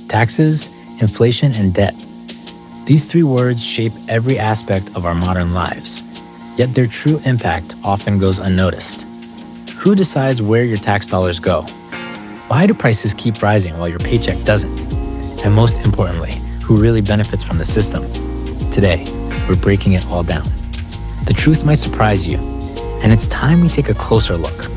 Taxes, inflation, and debt. These three words shape every aspect of our modern lives, yet their true impact often goes unnoticed. Who decides where your tax dollars go? Why do prices keep rising while your paycheck doesn't? And most importantly, who really benefits from the system? Today, we're breaking it all down. The truth might surprise you, and it's time we take a closer look.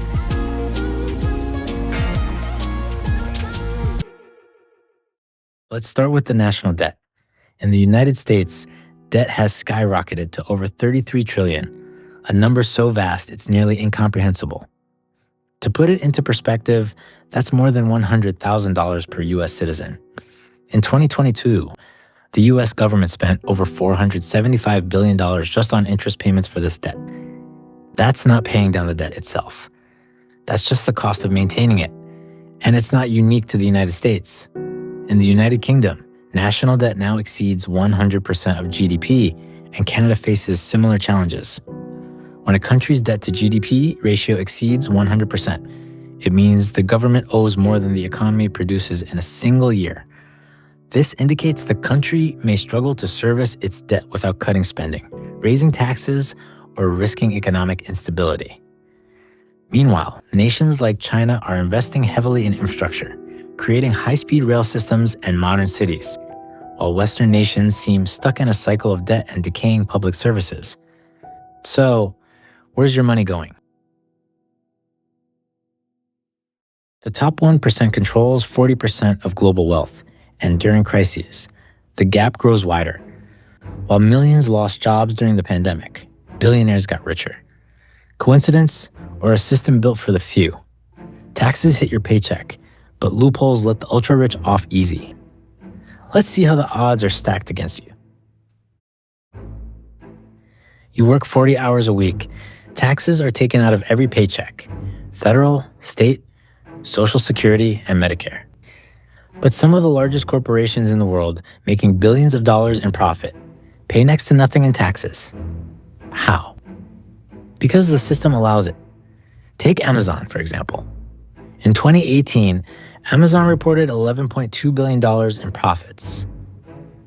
Let's start with the national debt. In the United States, debt has skyrocketed to over $33 trillion, a number so vast it's nearly incomprehensible. To put it into perspective, that's more than $100,000 per U.S. citizen. In 2022, the U.S. government spent over $475 billion just on interest payments for this debt. That's not paying down the debt itself. That's just the cost of maintaining it. And it's not unique to the United States. In the United Kingdom, national debt now exceeds 100% of GDP, and Canada faces similar challenges. When a country's debt to GDP ratio exceeds 100%, it means the government owes more than the economy produces in a single year. This indicates the country may struggle to service its debt without cutting spending, raising taxes, or risking economic instability. Meanwhile, nations like China are investing heavily in infrastructure, creating high-speed rail systems and modern cities, while Western nations seem stuck in a cycle of debt and decaying public services. So, where's your money going? The top 1% controls 40% of global wealth, and during crises, the gap grows wider. While millions lost jobs during the pandemic, billionaires got richer. Coincidence, or a system built for the few? Taxes hit your paycheck, but loopholes let the ultra-rich off easy. Let's see how the odds are stacked against you. You work 40 hours a week. Taxes are taken out of every paycheck: federal, state, Social Security, and Medicare. But some of the largest corporations in the world, making billions of dollars in profit, pay next to nothing in taxes. How? Because the system allows it. Take Amazon, for example. In 2018, Amazon reported $11.2 billion in profits,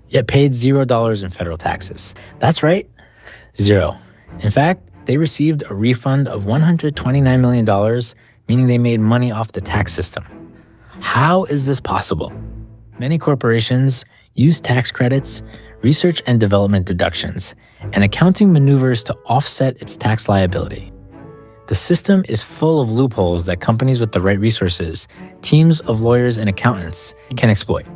yet paid $0 in federal taxes. That's right, zero. In fact, they received a refund of $129 million, meaning they made money off the tax system. How is this possible? Many corporations use tax credits, research and development deductions, and accounting maneuvers to offset its tax liability. The system is full of loopholes that companies with the right resources, teams of lawyers and accountants, can exploit.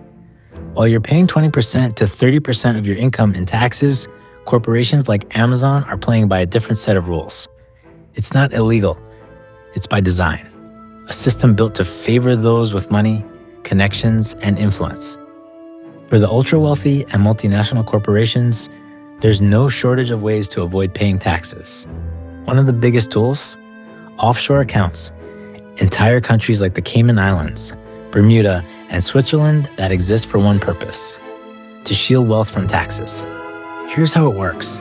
While you're paying 20% to 30% of your income in taxes, corporations like Amazon are playing by a different set of rules. It's not illegal. It's by design. A system built to favor those with money, connections, and influence. For the ultra-wealthy and multinational corporations, there's no shortage of ways to avoid paying taxes. One of the biggest tools? Offshore accounts. Entire countries like the Cayman Islands, Bermuda, and Switzerland that exist for one purpose: to shield wealth from taxes. Here's how it works.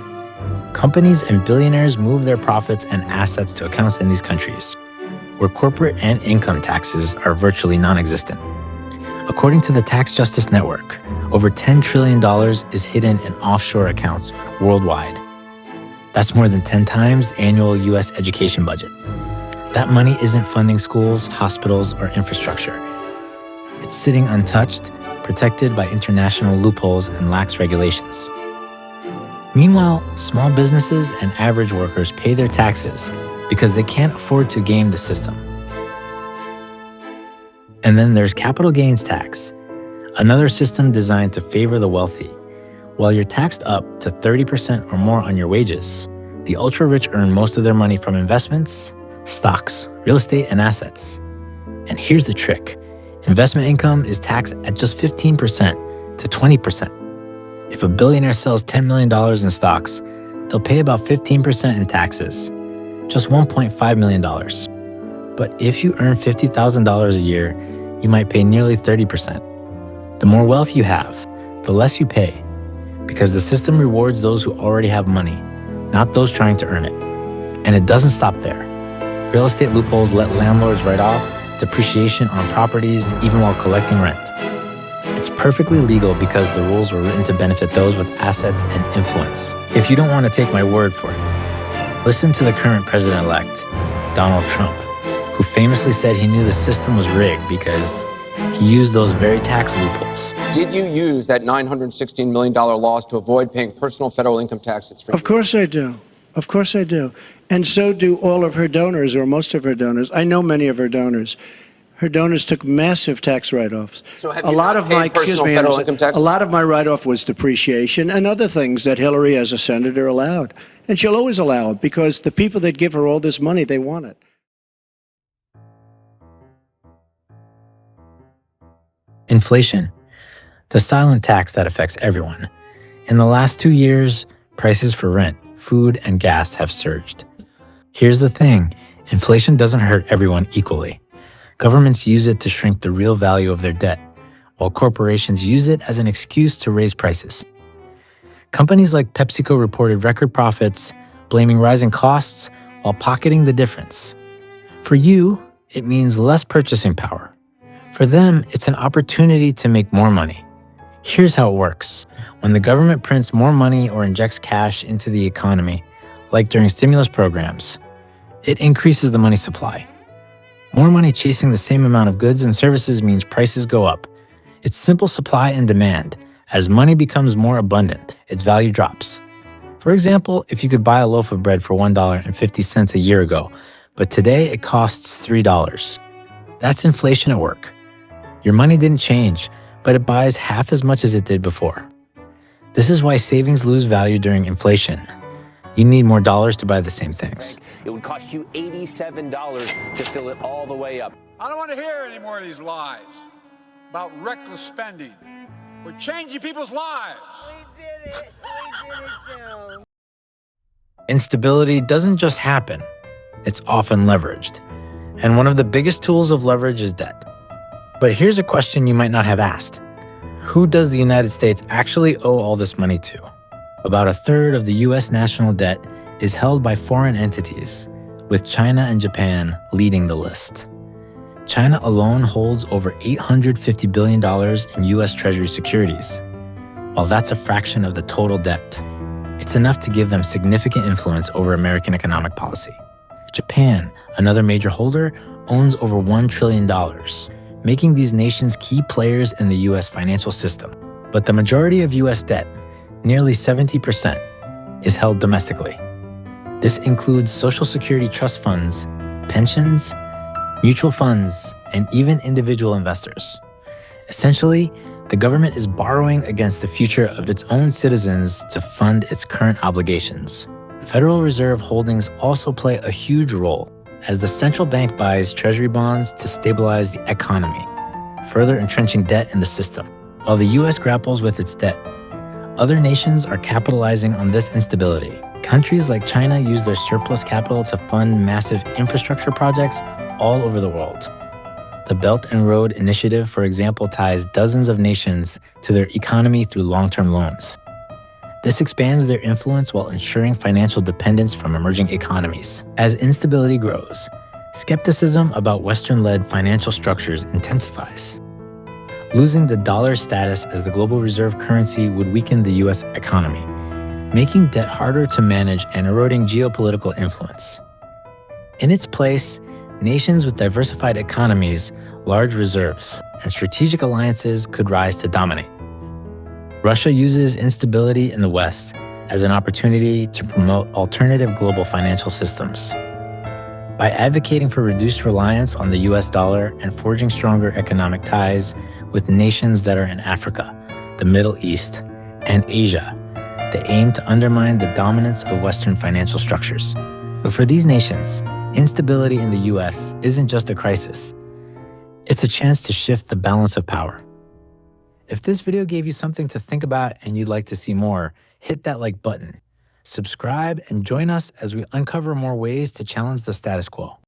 Companies and billionaires move their profits and assets to accounts in these countries, where corporate and income taxes are virtually non-existent. According to the Tax Justice Network, over $10 trillion is hidden in offshore accounts worldwide. That's more than 10 times the annual U.S. education budget. That money isn't funding schools, hospitals, or infrastructure. It's sitting untouched, protected by international loopholes and lax regulations. Meanwhile, small businesses and average workers pay their taxes because they can't afford to game the system. And then there's capital gains tax, another system designed to favor the wealthy. While you're taxed up to 30% or more on your wages, the ultra-rich earn most of their money from investments, stocks, real estate, and assets. And here's the trick. Investment income is taxed at just 15% to 20%. If a billionaire sells $10 million in stocks, they'll pay about 15% in taxes, just $1.5 million. But if you earn $50,000 a year, you might pay nearly 30%. The more wealth you have, the less you pay, because the system rewards those who already have money, not those trying to earn it. And it doesn't stop there. Real estate loopholes let landlords write off depreciation on properties even while collecting rent. It's perfectly legal because the rules were written to benefit those with assets and influence. If you don't want to take my word for it, listen to the current president-elect, Donald Trump, who famously said he knew the system was rigged because he used those very tax loopholes. Did you use that $916 million loss to avoid paying personal federal income taxes? Of course I do. Of course I do. And so do all of her donors, or most of her donors. I know many of her donors. Her donors took massive tax write-offs. So have you not paid personal federal income tax? A lot of my write-off was depreciation and other things that Hillary, as a senator, allowed. And she'll always allow it because the people that give her all this money, they want it. Inflation, the silent tax that affects everyone. In the last 2 years, prices for rent, food, and gas have surged. Here's the thing, inflation doesn't hurt everyone equally. Governments use it to shrink the real value of their debt, while corporations use it as an excuse to raise prices. Companies like PepsiCo reported record profits, blaming rising costs while pocketing the difference. For you, it means less purchasing power. For them, it's an opportunity to make more money. Here's how it works. When the government prints more money or injects cash into the economy, like during stimulus programs, it increases the money supply. More money chasing the same amount of goods and services means prices go up. It's simple supply and demand. As money becomes more abundant, its value drops. For example, if you could buy a loaf of bread for $1.50 a year ago, but today it costs $3. That's inflation at work. Your money didn't change, but it buys half as much as it did before. This is why savings lose value during inflation. You need more dollars to buy the same things. It would cost you $87 to fill it all the way up. I don't want to hear any more of these lies about reckless spending. We're changing people's lives. We did it. We did it, Joe. Instability doesn't just happen. It's often leveraged. And one of the biggest tools of leverage is debt. But here's a question you might not have asked. Who does the United States actually owe all this money to? About a third of the US national debt is held by foreign entities, with China and Japan leading the list. China alone holds over $850 billion in US Treasury securities. While that's a fraction of the total debt, it's enough to give them significant influence over American economic policy. Japan, another major holder, owns over $1 trillion, making these nations key players in the US financial system. But the majority of US debt, nearly 70%, is held domestically. This includes Social Security trust funds, pensions, mutual funds, and even individual investors. Essentially, the government is borrowing against the future of its own citizens to fund its current obligations. Federal Reserve holdings also play a huge role, as the central bank buys treasury bonds to stabilize the economy, further entrenching debt in the system. While the US grapples with its debt, other nations are capitalizing on this instability. Countries like China use their surplus capital to fund massive infrastructure projects all over the world. The Belt and Road Initiative, for example, ties dozens of nations to their economy through long-term loans. This expands their influence while ensuring financial dependence from emerging economies. As instability grows, skepticism about Western-led financial structures intensifies. Losing the dollar's status as the global reserve currency would weaken the US economy, making debt harder to manage and eroding geopolitical influence. In its place, nations with diversified economies, large reserves, and strategic alliances could rise to dominate. Russia uses instability in the West as an opportunity to promote alternative global financial systems. By advocating for reduced reliance on the US dollar and forging stronger economic ties with nations that are in Africa, the Middle East, and Asia, they aim to undermine the dominance of Western financial structures. But for these nations, instability in the US isn't just a crisis. It's a chance to shift the balance of power. If this video gave you something to think about and you'd like to see more, hit that like button. Subscribe and join us as we uncover more ways to challenge the status quo.